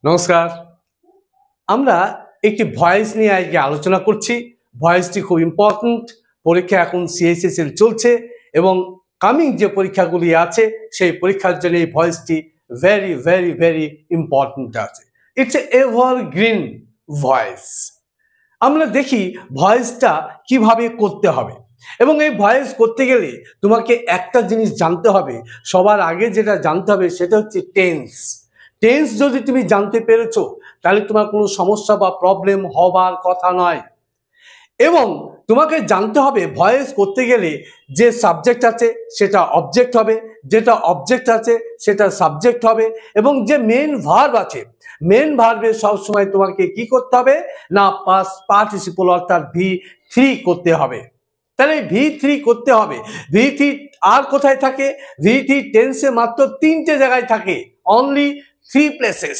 নমস্কার। আমরা একটি ভয়েস নিয়ে আজকে আলোচনা করছি। ভয়েসটি খুব ইম্পর্টেন্ট। পরীক্ষা এখন সিএইচএসএল চলছে এবং কামিং যে পরীক্ষাগুলি আছে সেই পরীক্ষার জন্য এই ভয়েসটি ভেরি ভেরি ভেরি ইম্পর্টেন্ট আছে। It's a evergreen voice. আমরা দেখি ভয়েসটা কিভাবে করতে হবে এবং এই ভয়েস করতে গেলে তোমাকে একটা জিনিস জানতে হবে। সবার আগে যেটা জানতে হবে সেটা হচ্ছে টেন্স। টেন্স যদি তুমি জানতে পেরেছো তাহলে তোমার কোনো সমস্যা বা প্রবলেম হবার কথা নয়। এবং তোমাকে জানতে হবে ভয়েস করতে গেলে যে সাবজেক্ট আছে সেটা অবজেক্ট হবে, যেটা অবজেক্ট আছে সেটা সাবজেক্ট হবে, এবং যে মেন ভার্ব আছে মেন ভার্বে সবসময় তোমাকে কি করতে হবে না পাস্ট পার্টিসিপল অর্থাৎ V3 করতে হবে। তাহলে V3 করতে হবে। V3 আর কোথায় থাকে? V3 টেন্সে মাত্র 3টে জায়গায় থাকে, only 3 places: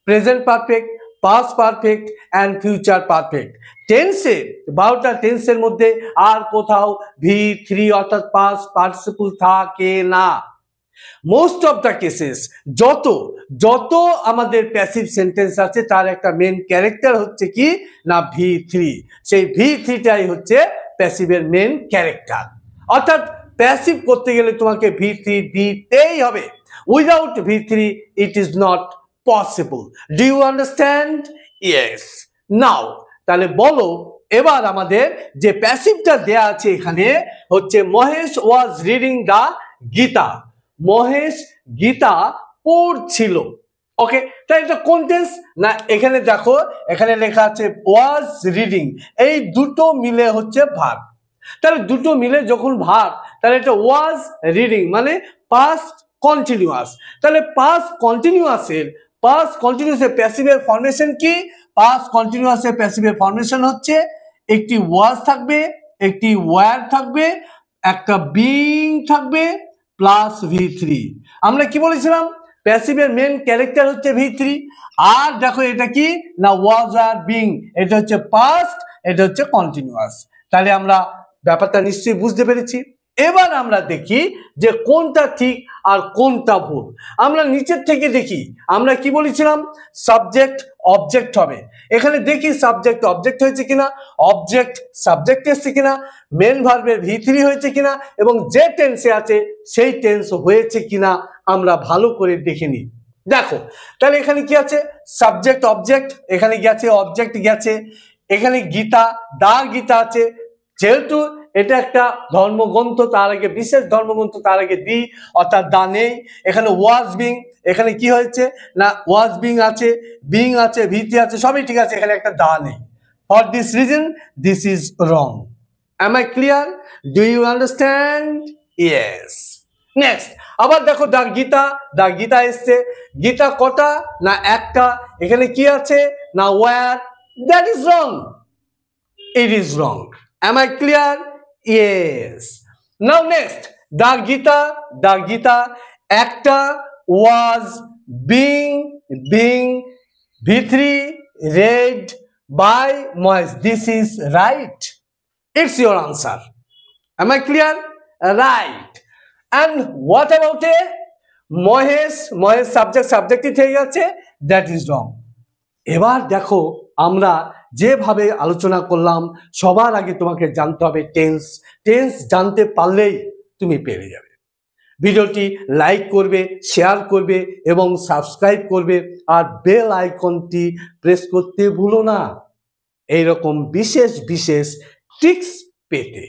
present perfect, past perfect and future perfect. টেন্সে 12টা টেন্সের মধ্যে আর কোথাও V3 অর্থাৎ পাস্ট পার্টিসিপল থাকে না। মোস্ট অফ দ্য কেসেস যত আমাদের প্যাসিভ সেন্টেন্স আছে তার একটা মেন ক্যারেক্টার হচ্ছে কি না V3। সেই V3টাই হচ্ছে প্যাসিভের মেন ক্যারেক্টার। অর্থাৎ প্যাসিভ করতে গেলে তোমাকে V3 দিতেই হবে। Without V3 it is not possible. Do you understand? Yes. Now তাহলে বলো, এবার আমাদের যে প্যাসিভটা দেয়া আছে এখানে হচ্ছে Mahesh was reading the Gita. Mahesh Gita পড়ছিল। ওকে, তাই এটা কোন টেন্স না? এখানে দেখো, এখানে লেখা আছে ওয়াজ রিডিং। এই দুটো মিলে হচ্ছে ভার্ব। তাহলে দুটো মিলে যখন ভার্ব, তাহলে এটা ওয়াজ রিডিং মানে পাস্ট কন্টিনিউয়াস। তাহলে পাস্ট কন্টিনিউয়াসের প্যাসিভের ফর্মেশন কি? পাস্ট কন্টিনিউয়াসের প্যাসিভের ফর্মেশন হচ্ছে একটি ওয়াজ থাকবে, একটি ওয়্যার থাকবে, একটা বিং থাকবে প্লাস V3। আমরা কি বলেছিলাম? প্যাসিভের মেন ক্যারেক্টার হচ্ছে V3। আর দেখো এটা কি না ওয়াজ আর বিং, এটা হচ্ছে পাস্ট, এটা হচ্ছে কন্টিনিউয়াস। তাহলে আমরা ব্যাপারটা নিশ্চয়ই বুঝতে পেরেছি। এবার আমরা দেখি যে কোনটা ঠিক আর কোনটা ভুল। আমরা নিচের থেকে দেখি, আমরা কি বলেছিলাম? সাবজেক্ট অবজেক্ট হবে। এখানে দেখি সাবজেক্ট অবজেক্ট হয়েছে কিনা, অবজেক্ট সাবজেক্ট এসছে কিনা, মেন ভার্বের V3 হয়েছে কিনা, এবং যে টেন্সে আছে সেই টেন্স হয়েছে কিনা আমরা ভালো করে দেখে নিই। দেখো তাহলে এখানে কি আছে? সাবজেক্ট অবজেক্ট, এখানে গেছে অবজেক্ট গেছে, এখানে গীতা দা গীতা আছে। যেহেতু এটা একটা ধর্মগ্রন্থ, তার আগে বিশেষ ধর্মগ্রন্থ, তার আগে দি অর্থাৎ দা নেই। এখানে ওয়াজ বিং, এখানে কি হয়েছে না ওয়াজ বিং আছে, বিং আছে, V3 আছে, সবই ঠিক আছে, এখানে একটা দা নেই। For this reason this is wrong. Am I clear? Do you understand? Yes. Next আবার দেখো দা গীতা এসছে। গীতা কটা না একটা। এখানে কি আছে না wire. That is wrong. It is wrong. Am I clear? Yes. Now next, the Gita একটা was being V3 read by Moise. This is right. It's your answer. Am I clear? Right. And what about a Mohesh subject থেকে গেছে, that is wrong. এবার দেখো আমরা যেভাবে আলোচনা করলাম, সবার আগে তোমাকে জানতে হবে টেন্স জানতে পারলেই তুমি পেরে যাবে। ভিডিওটি লাইক করবে, শেয়ার করবে এবং সাবস্ক্রাইব করবে, আর বেল আইকনটি প্রেস করতে ভুলো না এইরকম বিশেষ ট্রিক্স পেতে।